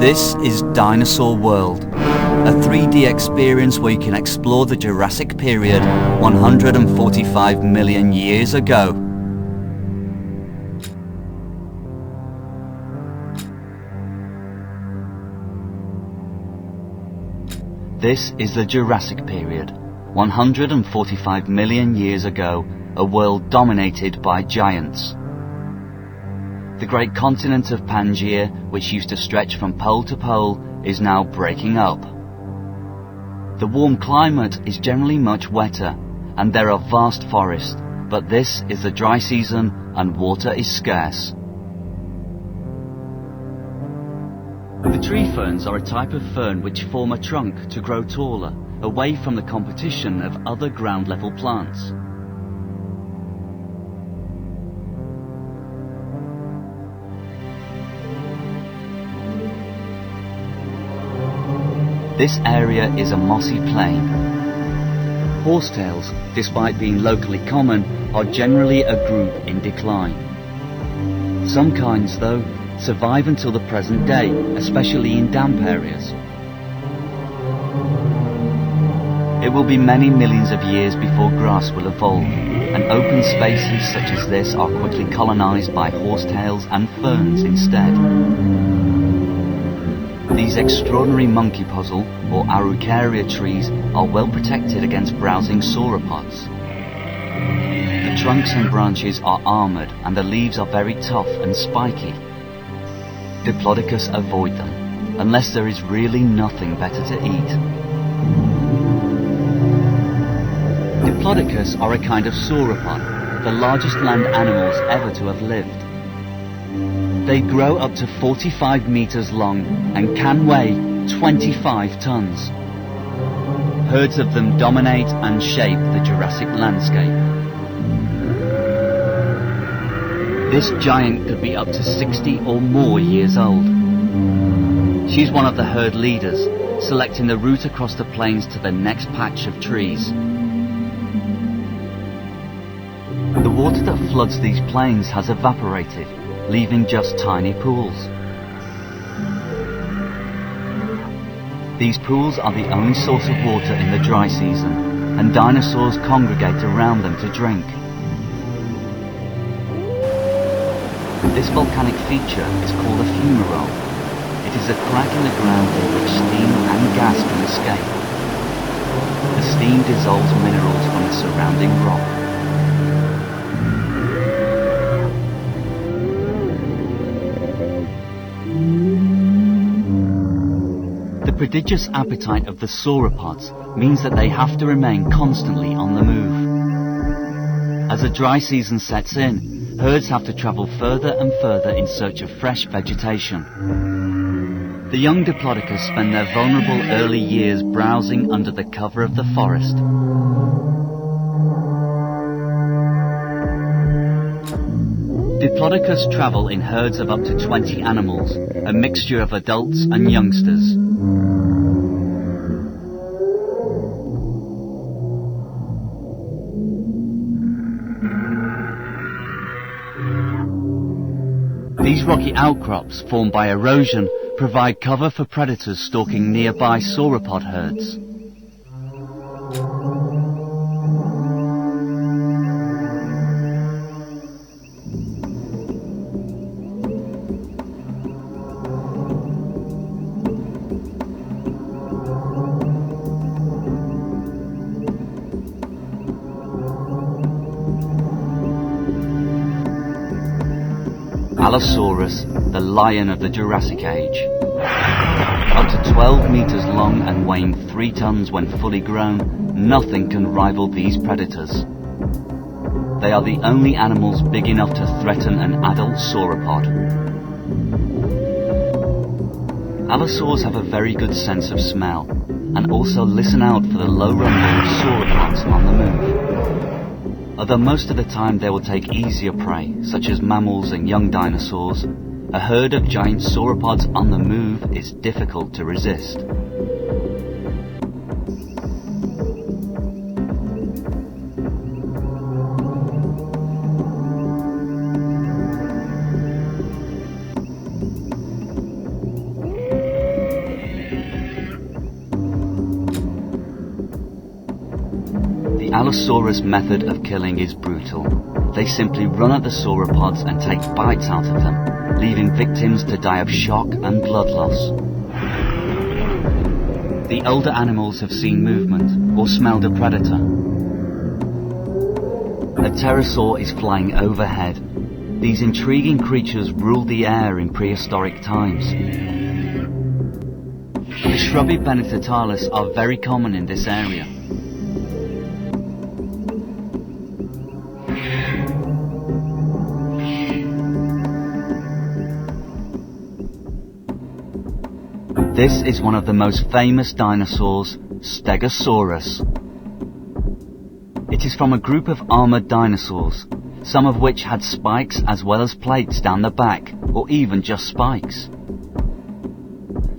This is Dinosaur World, a 3D experience where you can explore the Jurassic period 145 million years ago. This is the Jurassic period, 145 million years ago, a world dominated by giants. The great continent of Pangaea, which used to stretch from pole to pole, is now breaking up. The warm climate is generally much wetter, and there are vast forests, but this is the dry season and water is scarce. The tree ferns are a type of fern which form a trunk to grow taller, away from the competition of other ground-level plants. This area is a mossy plain. Horsetails, despite being locally common, are generally a group in decline. Some kinds, though, survive until the present day, especially in damp areas. It will be many millions of years before grass will evolve, and open spaces such as this are quickly colonized by horsetails and ferns instead. These extraordinary monkey puzzle, or Araucaria trees, are well protected against browsing sauropods. The trunks and branches are armoured, and the leaves are very tough and spiky. Diplodocus avoid them, unless there is really nothing better to eat. Diplodocus are a kind of sauropod, the largest land animals ever to have lived. They grow up to 45 meters long and can weigh 25 tons. Herds of them dominate and shape the Jurassic landscape. This giant could be up to 60 or more years old. She's one of the herd leaders, selecting the route across the plains to the next patch of trees. The water that floods these plains has evaporated, leaving just tiny pools. These pools are the only source of water in the dry season, and dinosaurs congregate around them to drink. This volcanic feature is called a fumarole. It is a crack in the ground in which steam and gas can escape. The steam dissolves minerals from the surrounding rock. The prodigious appetite of the sauropods means that they have to remain constantly on the move. As the dry season sets in, herds have to travel further and further in search of fresh vegetation. The young Diplodocus spend their vulnerable early years browsing under the cover of the forest. Diplodocus travel in herds of up to 20 animals, a mixture of adults and youngsters. These rocky outcrops, formed by erosion, provide cover for predators stalking nearby sauropod herds. Allosaurus, the lion of the Jurassic Age. Up to 12 meters long and weighing 3 tons when fully grown, nothing can rival these predators. They are the only animals big enough to threaten an adult sauropod. Allosaurs have a very good sense of smell, and also listen out for the low rumble of sauropods on the move. Although most of the time they will take easier prey, such as mammals and young dinosaurs, a herd of giant sauropods on the move is difficult to resist. Allosaurus' method of killing is brutal. They simply run at the sauropods and take bites out of them, leaving victims to die of shock and blood loss. The older animals have seen movement or smelled a predator. A pterosaur is flying overhead. These intriguing creatures ruled the air in prehistoric times. The shrubby Benedictalis are very common in this area. This is one of the most famous dinosaurs, Stegosaurus. It is from a group of armored dinosaurs, some of which had spikes as well as plates down the back, or even just spikes.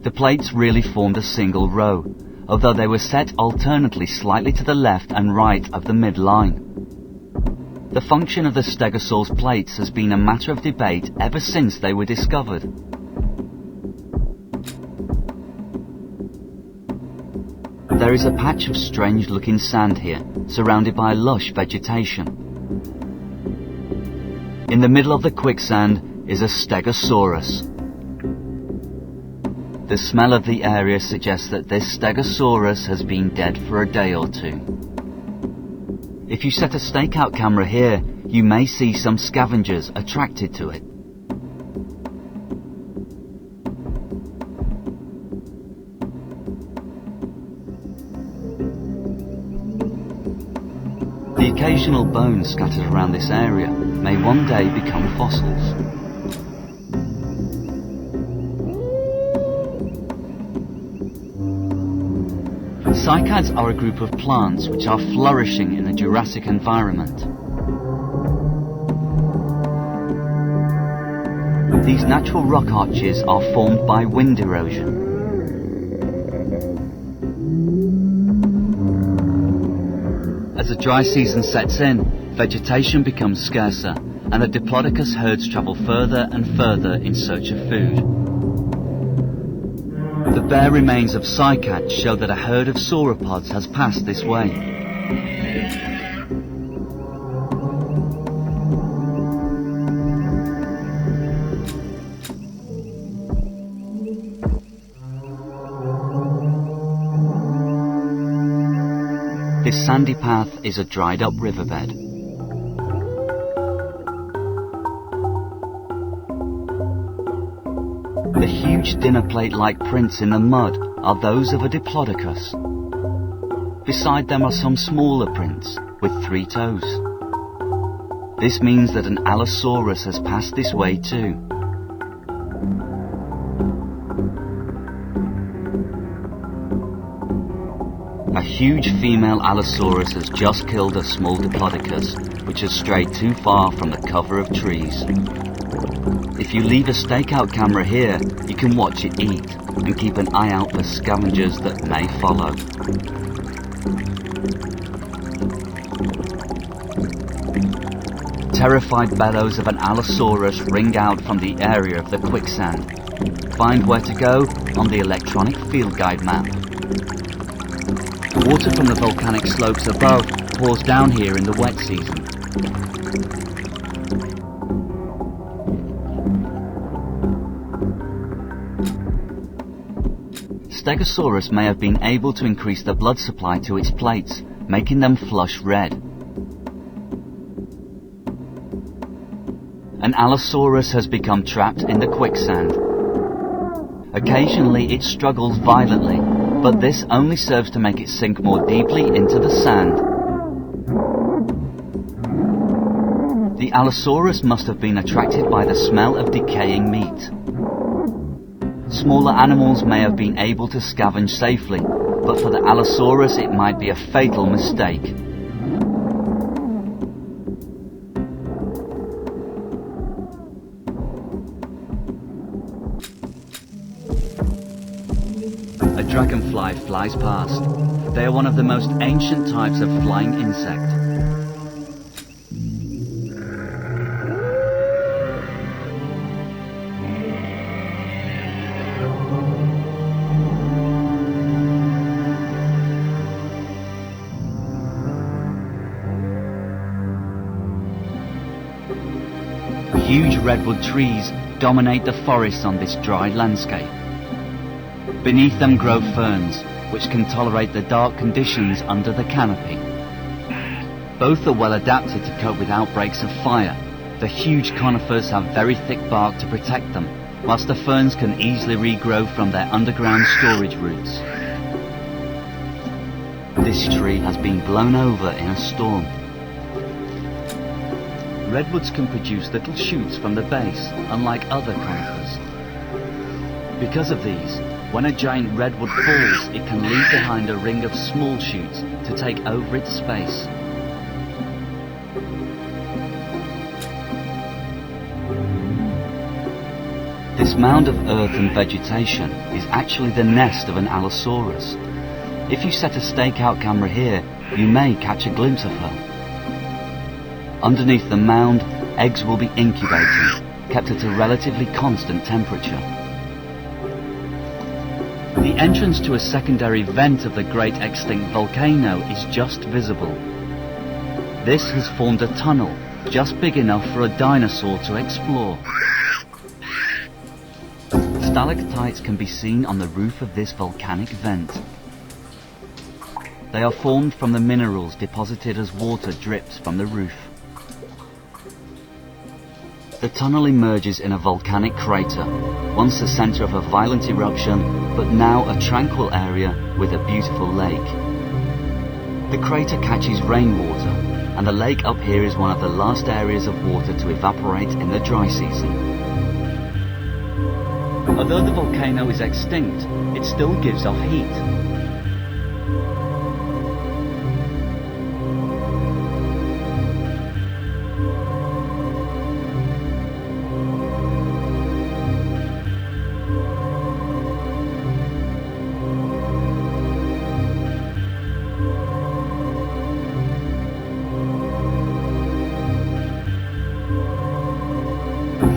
The plates really formed a single row, although they were set alternately slightly to the left and right of the midline. The function of the Stegosaur's plates has been a matter of debate ever since they were discovered. There is a patch of strange-looking sand here, surrounded by lush vegetation. In the middle of the quicksand is a Stegosaurus. The smell of the area suggests that this Stegosaurus has been dead for a day or two. If you set a stakeout camera here, you may see some scavengers attracted to it. The occasional bones scattered around this area may one day become fossils. Cycads are a group of plants which are flourishing in a Jurassic environment. These natural rock arches are formed by wind erosion. As the dry season sets in, vegetation becomes scarcer, and the Diplodocus herds travel further and further in search of food. The bare remains of cycads show that a herd of sauropods has passed this way. This sandy path is a dried-up riverbed. The huge dinner plate-like prints in the mud are those of a Diplodocus. Beside them are some smaller prints with 3 toes. This means that an Allosaurus has passed this way too. A huge female Allosaurus has just killed a small Diplodocus, which has strayed too far from the cover of trees. If you leave a stakeout camera here, you can watch it eat and keep an eye out for scavengers that may follow. Terrified bellows of an Allosaurus ring out from the area of the quicksand. Find where to go on the electronic field guide map. Water from the volcanic slopes above pours down here in the wet season. Stegosaurus may have been able to increase the blood supply to its plates, making them flush red. An Allosaurus has become trapped in the quicksand. Occasionally it struggles violently, but this only serves to make it sink more deeply into the sand. The Allosaurus must have been attracted by the smell of decaying meat. Smaller animals may have been able to scavenge safely, but for the Allosaurus it might be a fatal mistake. A dragonfly flies past. They are one of the most ancient types of flying insect. redwood trees dominate the forests on this dry landscape. Beneath them grow ferns, which can tolerate the dark conditions under the canopy. Both are well adapted to cope with outbreaks of fire. The huge conifers have very thick bark to protect them, whilst the ferns can easily regrow from their underground storage roots. This tree has been blown over in a storm. Redwoods can produce little shoots from the base, unlike other conifers. Because of these, when a giant redwood falls, it can leave behind a ring of small shoots to take over its space. This mound of earth and vegetation is actually the nest of an Allosaurus. If you set a stakeout camera here, you may catch a glimpse of her. Underneath the mound, eggs will be incubating, kept at a relatively constant temperature. The entrance to a secondary vent of the great extinct volcano is just visible. This has formed a tunnel just big enough for a dinosaur to explore. Stalactites can be seen on the roof of this volcanic vent. They are formed from the minerals deposited as water drips from the roof. The tunnel emerges in a volcanic crater, once the centre of a violent eruption, but now a tranquil area with a beautiful lake. The crater catches rainwater, and the lake up here is one of the last areas of water to evaporate in the dry season. Although the volcano is extinct, it still gives off heat.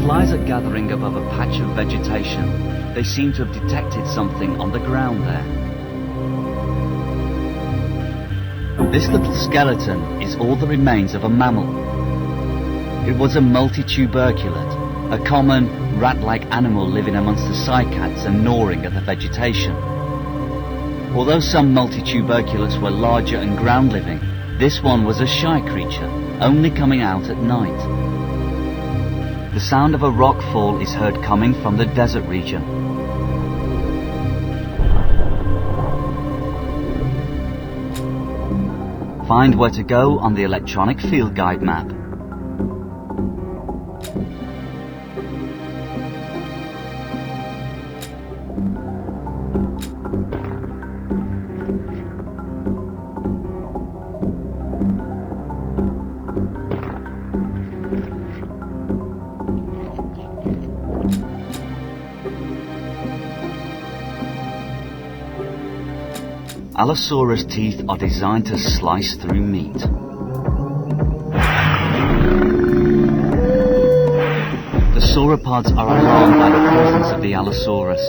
Flies are gathering above a patch of vegetation. They seem to have detected something on the ground there. This little skeleton is all that remains of a mammal. It was a multituberculate, a common rat-like animal living amongst the cycads and gnawing at the vegetation. Although some multituberculates were larger and ground-living, this one was a shy creature, only coming out at night. The sound of a rock fall is heard coming from the desert region. Find where to go on the electronic field guide map. Allosaurus teeth are designed to slice through meat. The sauropods are alarmed by the presence of the Allosaurus.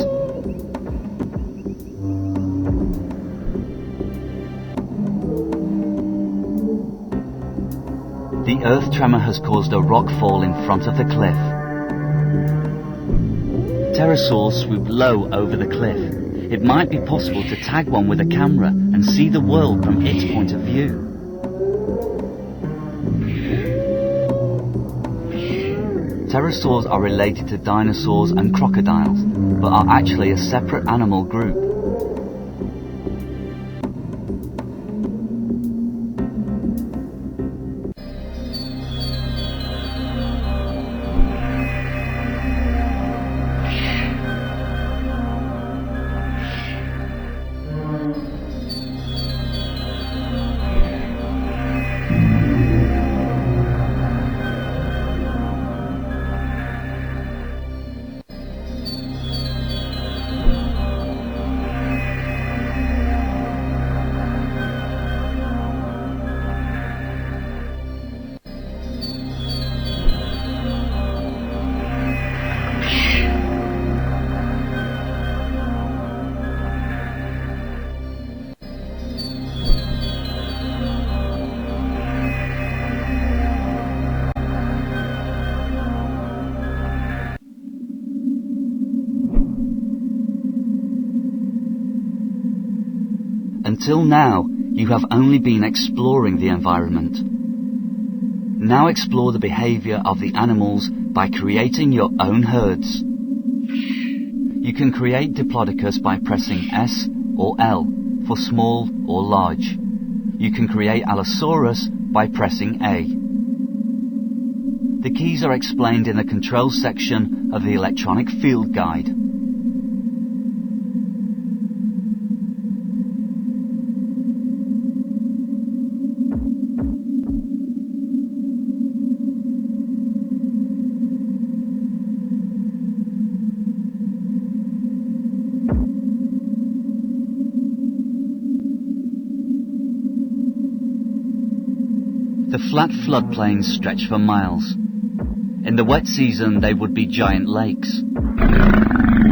The earth tremor has caused a rock fall in front of the cliff. Pterosaurs swoop low over the cliff. It might be possible to tag one with a camera and see the world from its point of view. Pterosaurs are related to dinosaurs and crocodiles, but are actually a separate animal group. Until now, you have only been exploring the environment. Now explore the behaviour of the animals by creating your own herds. You can create Diplodocus by pressing S or L for small or large. You can create Allosaurus by pressing A. The keys are explained in the control section of the electronic field guide. The flat floodplains stretch for miles. In the wet season, they would be giant lakes.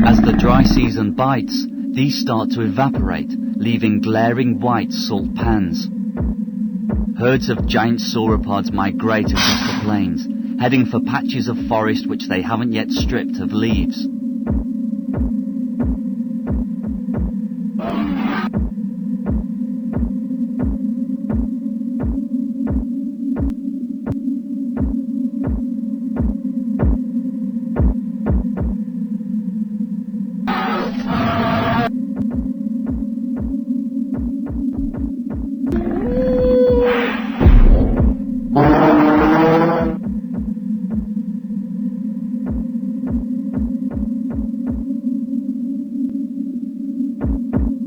As the dry season bites, these start to evaporate, leaving glaring white salt pans. Herds of giant sauropods migrate across the plains, heading for patches of forest which they haven't yet stripped of leaves.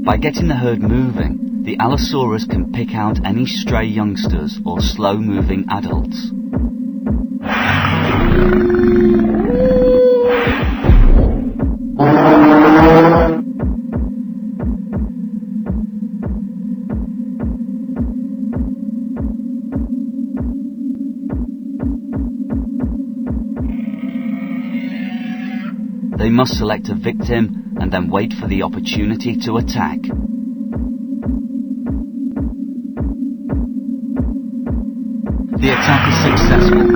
By getting the herd moving, the Allosaurus can pick out any stray youngsters or slow-moving adults. They must select a victim and then wait for the opportunity to attack. The attack is successful.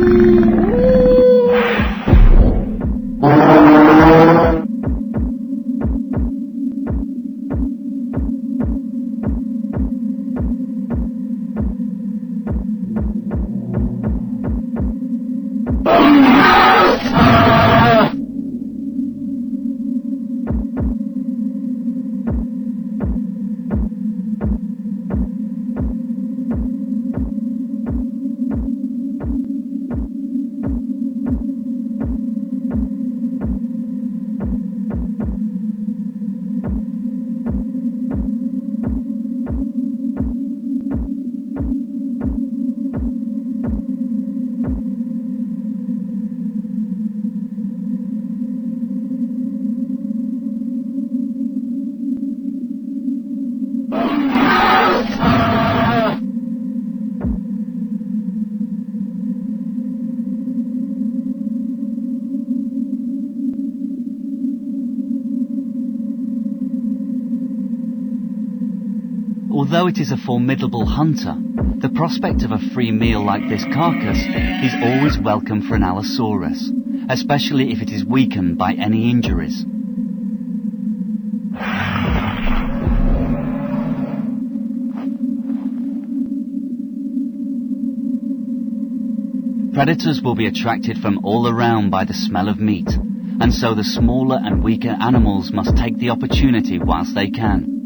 Although it is a formidable hunter, the prospect of a free meal like this carcass is always welcome for an Allosaurus, especially if it is weakened by any injuries. Predators will be attracted from all around by the smell of meat, and so the smaller and weaker animals must take the opportunity whilst they can.